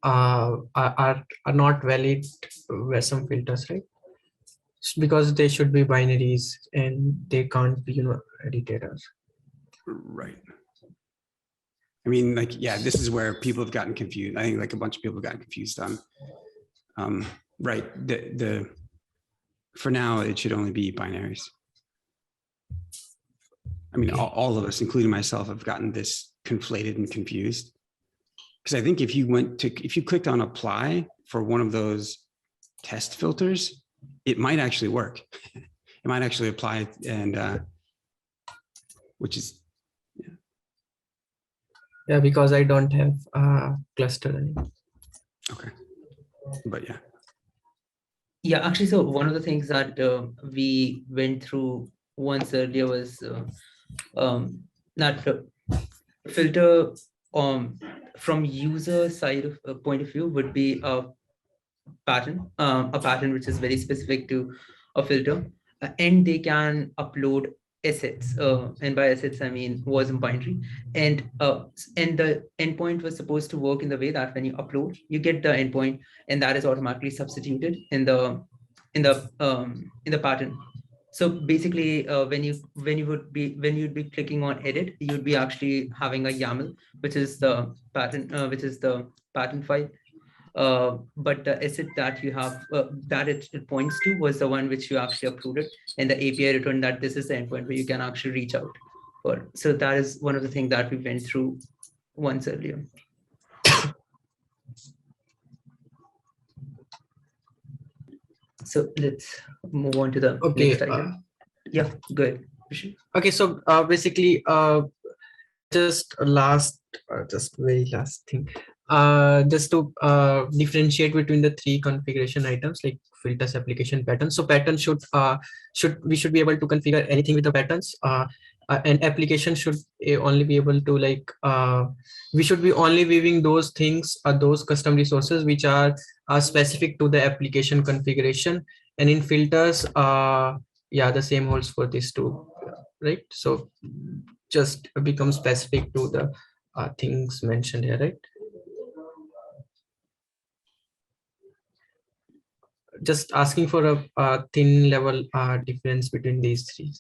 not valid WebAssembly filters, right? Because they should be binaries and they can't be, edited. Right. I mean, like, yeah, this is where people have gotten confused. I think like a bunch of people have gotten confused on, right. For now, it should only be binaries. I mean, all of us, including myself, have gotten this conflated and confused. Because I think if you clicked on apply for one of those test filters, it might actually work. It might actually apply, and which is, yeah. Yeah, because I don't have cluster anymore. Okay, but yeah. Yeah, actually, so one of the things that we went through once earlier was that filter from user side of point of view would be a pattern which is very specific to a filter, and they can upload assets, and by assets I mean wasm binary, and the endpoint was supposed to work in the way that when you upload, you get the endpoint, and that is automatically substituted in the pattern. So basically, when you'd be clicking on edit, you'd be actually having a YAML, which is the pattern file. But the asset that you have that it points to was the one which you actually uploaded, and the API returned that this is the endpoint where you can actually reach out for. So that is one of the things that we went through once earlier. So let's move on to the next item. Yeah, good. Okay, so basically, just very last thing. Just to differentiate between the three configuration items like filters, application, patterns. So patterns we should be able to configure anything with the patterns. And application should only be able to we should be only viewing those things, those custom resources which are specific to the application configuration. And in filters, yeah, the same holds for these two, right? So just become specific to the things mentioned here, right? Just asking for a thin level difference between these three.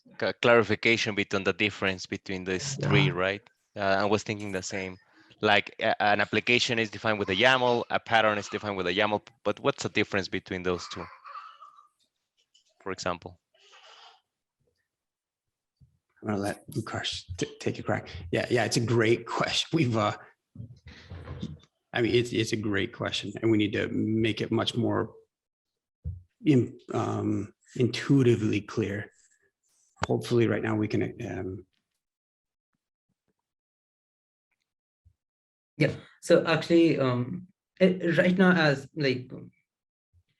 Clarification between the difference between these three, right? I was thinking the same. Like an application is defined with a YAML, a pattern is defined with a YAML, but what's the difference between those two, for example? I'm gonna let Utkarsh take a crack. Yeah, it's a great question. We've, I I mean, it's a great question, and we need to make it much more intuitively clear. Hopefully right now we can. Yeah, so actually, right now, as like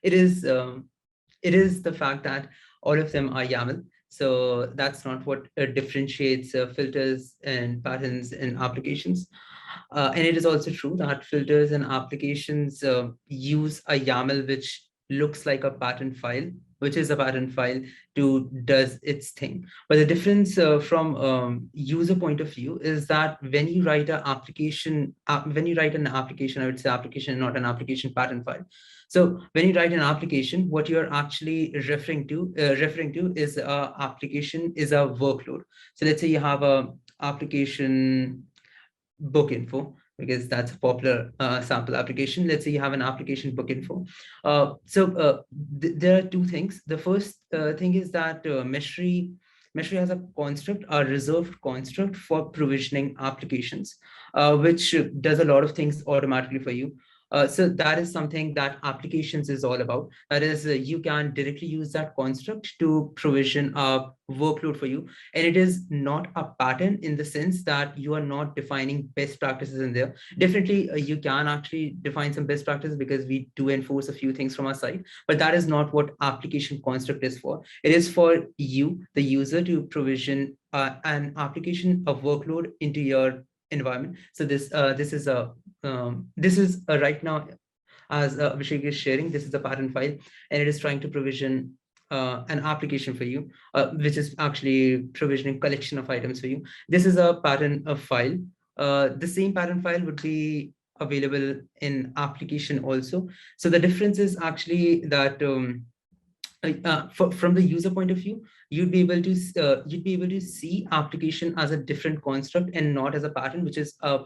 it is the fact that all of them are YAML. So that's not what differentiates filters and patterns in applications. And it is also true that filters and applications use a YAML which looks like a pattern file, which is a pattern file does its thing. But the difference from user point of view is that when you write an application, I would say application, not an application pattern file. So when you write an application, what you're actually referring to is application is a workload. So let's say you have a application book info, because that's a popular sample application. Let's say you have an application book info. There are two things. The first thing is that Meshri has a construct, a reserved construct for provisioning applications, which does a lot of things automatically for you. So that is something that applications is all about. That is, you can directly use that construct to provision a workload for you. And it is not a pattern in the sense that you are not defining best practices in there. Definitely, you can actually define some best practices because we do enforce a few things from our side, but that is not what application construct is for. It is for you, the user, to provision an application, a workload into your environment. So this is right now, as Abhishek is sharing, this is a pattern file, and it is trying to provision an application for you, which is actually provisioning collection of items for you. This is a pattern of file. The same pattern file would be available in application also. So the difference is actually that from the user point of view, you'd be able to see application as a different construct and not as a pattern, which is a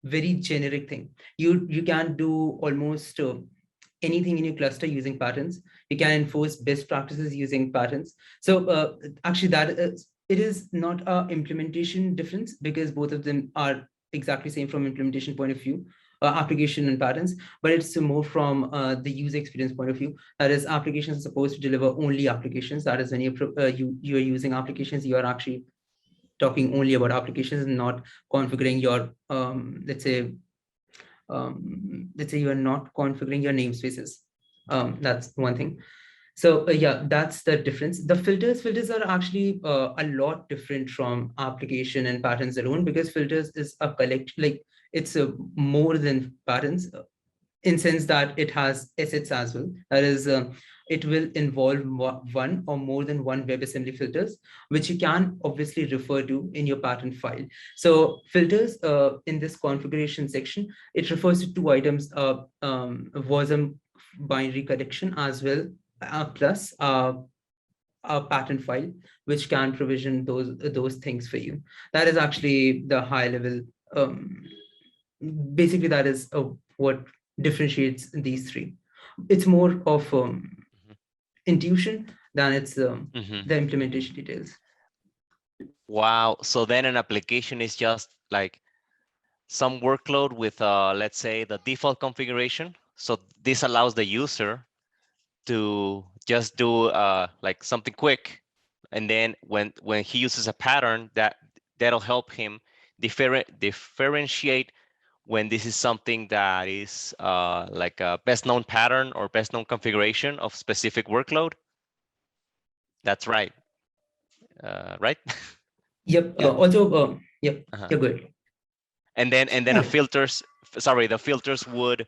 very generic thing. You can do almost anything in your cluster using patterns. You can enforce best practices using patterns. So actually, it is not a implementation difference, because both of them are exactly same from implementation point of view, application and patterns, but it's more from the user experience point of view. That is, applications are supposed to deliver only applications. That is, when you're using applications, you are actually talking only about applications and not configuring your let's say you are not configuring your namespaces. That's one thing. So yeah, that's the difference. The filters are actually a lot different from application and patterns alone, because filters is a like it's more than patterns, in sense that it has assets as well. That is, it will involve one or more than one WebAssembly filters, which you can obviously refer to in your pattern file. So filters in this configuration section, it refers to two items, WASM binary collection as well, plus a pattern file, which can provision those things for you. That is actually the high level. Basically, that is what differentiates these three. It's more of intuition than it's the implementation details. Wow. So then an application is just like some workload with, let's say, the default configuration. So this allows the user to just do like something quick. And then when he uses a pattern, that'll help him differentiate when this is something that is like a best known pattern or best known configuration of specific workload. That's right. Right? Yep. Also, yep. You're good. And then the filters would,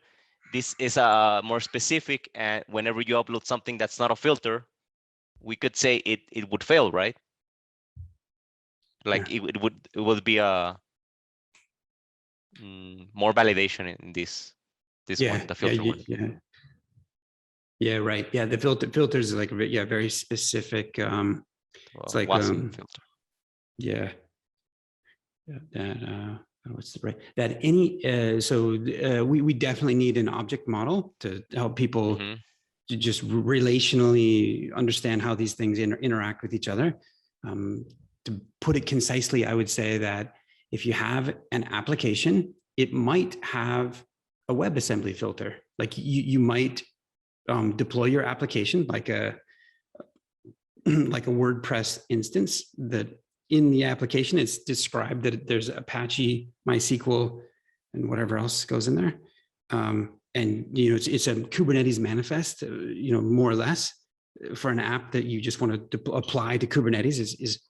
this is more specific, and whenever you upload something that's not a filter, we could say it would fail, right? Like it would be a more validation in this one, the filter one. Yeah, right. Yeah, the filters are like very specific. It's like filter. Yeah. That what's the right? That any so we definitely need an object model to help people to just relationally understand how these things interact with each other. To put it concisely, I would say that if you have an application, it might have a WebAssembly filter. Like you might deploy your application like a WordPress instance that in the application it's described that there's Apache, MySQL, and whatever else goes in there. And it's a Kubernetes manifest, more or less, for an app that you just want to apply to Kubernetes is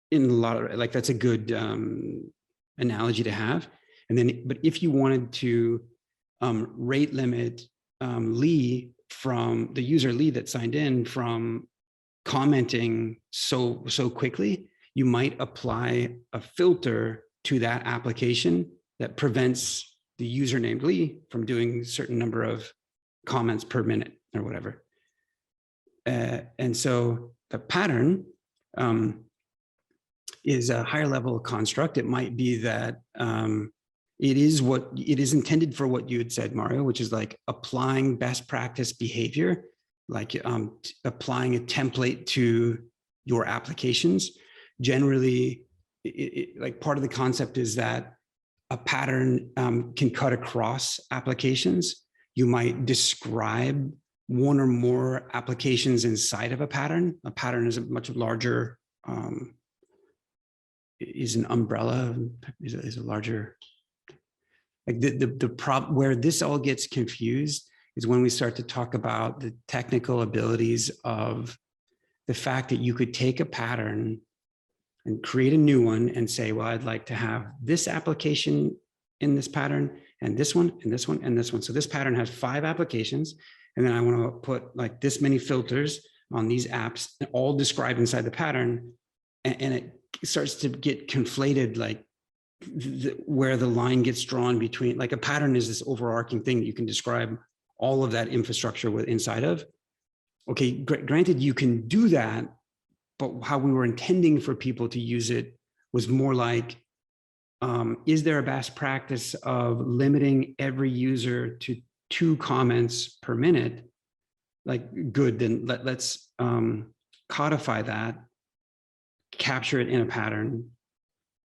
in a lot of, like, that's a good analogy to have. And then, but if you wanted to rate limit Lee from the user Lee that signed in from commenting so quickly, you might apply a filter to that application that prevents the user named Lee from doing a certain number of comments per minute or whatever. And so the pattern is a higher level construct. It might be that it is intended for what you had said, Mario, which is like applying best practice behavior, like applying a template to your applications. Generally, like part of the concept is that a pattern can cut across applications. You might describe one or more applications inside of a pattern. A pattern is a much larger, is an umbrella, is a larger, like the problem where this all gets confused is when we start to talk about the technical abilities of the fact that you could take a pattern and create a new one and say, well, I'd like to have this application in this pattern and this one and this one and this one. So this pattern has 5 applications. And then I want to put like this many filters on these apps, all described inside the pattern. And it starts to get conflated, like where the line gets drawn between, like a pattern is this overarching thing that you can describe all of that infrastructure with inside of. Okay, granted, you can do that, but how we were intending for people to use it was more like, is there a best practice of limiting every user to 2 comments per minute? Like, good, then let's codify that, capture it in a pattern,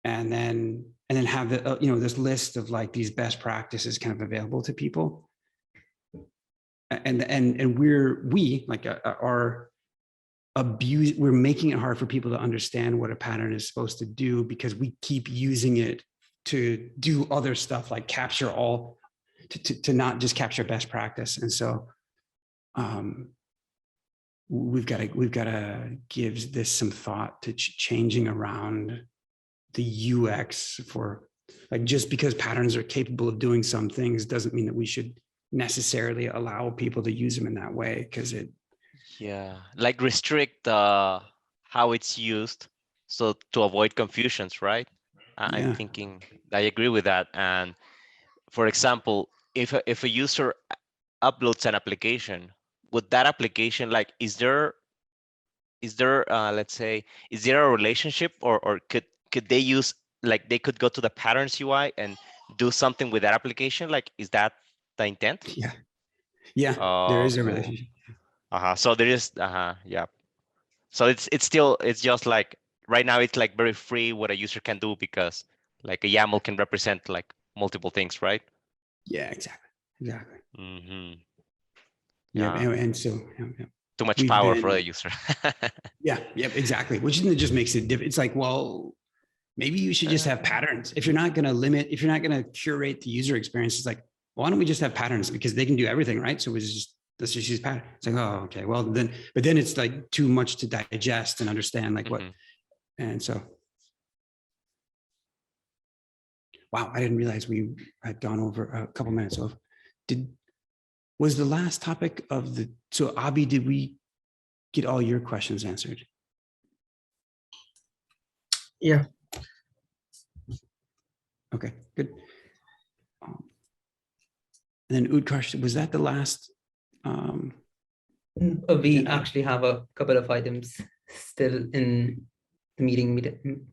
and then have the, this list of like these best practices kind of available to people. And we're making it hard for people to understand what a pattern is supposed to do because we keep using it to do other stuff like capture all, to not just capture best practice. And so we've got to give this some thought to changing around the UX for, like, just because patterns are capable of doing some things doesn't mean that we should necessarily allow people to use them in that way, because it, yeah, like restrict how it's used, so to avoid confusions, right? I'm thinking I agree with that. And for example, if a user uploads an application, would that application, like, is there let's say, is there a relationship, or could they use, like, they could go to the patterns UI and do something with that application? Like, is that the intent? Yeah, there is a cool. relationship. So there is, yeah. So it's just like right now it's like very free what a user can do, because like a YAML can represent like multiple things, right? Yeah, exactly. Mm-hmm. Yeah, and so too much power for the user. yeah, exactly. Which just makes it different. It's like, well, maybe you should just have patterns. If you're not going to limit, if you're not going to curate the user experience, it's like, why don't we just have patterns, because they can do everything, right? So let's just use pattern. It's like, oh, okay, well then, but then it's like too much to digest and understand, like what, and so. Wow, I didn't realize we had gone over a couple minutes of. Was the last topic of the, so Abhi, did we get all your questions answered? Yeah. Okay, good. And then Utkarsh, was that the last? We actually have a couple of items still in the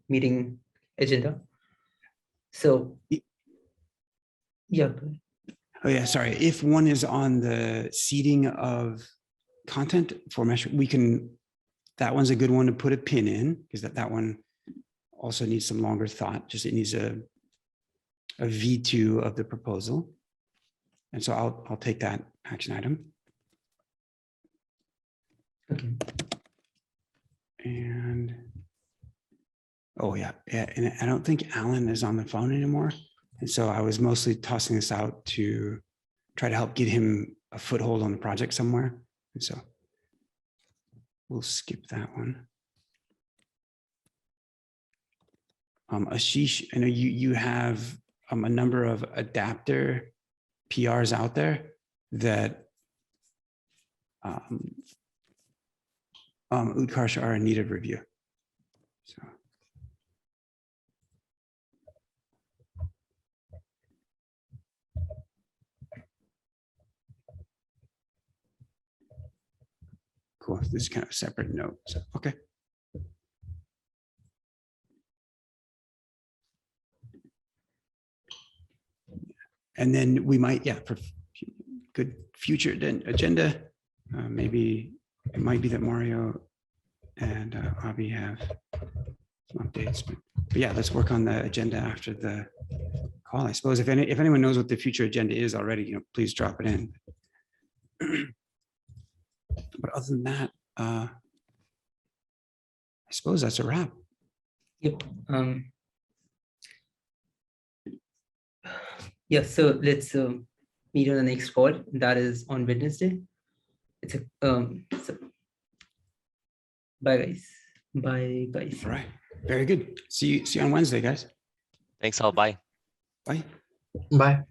meeting agenda. So, yeah. Oh yeah, sorry. If one is on the seeding of content for mesh, we can, that one's a good one to put a pin in, because that one also needs some longer thought. Just it needs a V2 of the proposal. And so I'll take that action item. Okay. And oh yeah, and I don't think Alan is on the phone anymore. And so I was mostly tossing this out to try to help get him a foothold on the project somewhere. And so we'll skip that one. Ashish, I know you have a number of adapter PRs out there that Utkarsh are in need of review. So. Cool. This is kind of a separate note. So, okay. And then we might, yeah, for good future agenda, maybe it might be that Mario and Avi have some updates, but yeah, let's work on the agenda after the call. I suppose if anyone knows what the future agenda is already, please drop it in. But other than that, I suppose that's a wrap. Yep. Yeah, so let's meet on the next call. That is on Wednesday. It's a so bye guys. Bye guys. All right. Very good. See you on Wednesday, guys. Thanks all. Bye. Bye. Bye.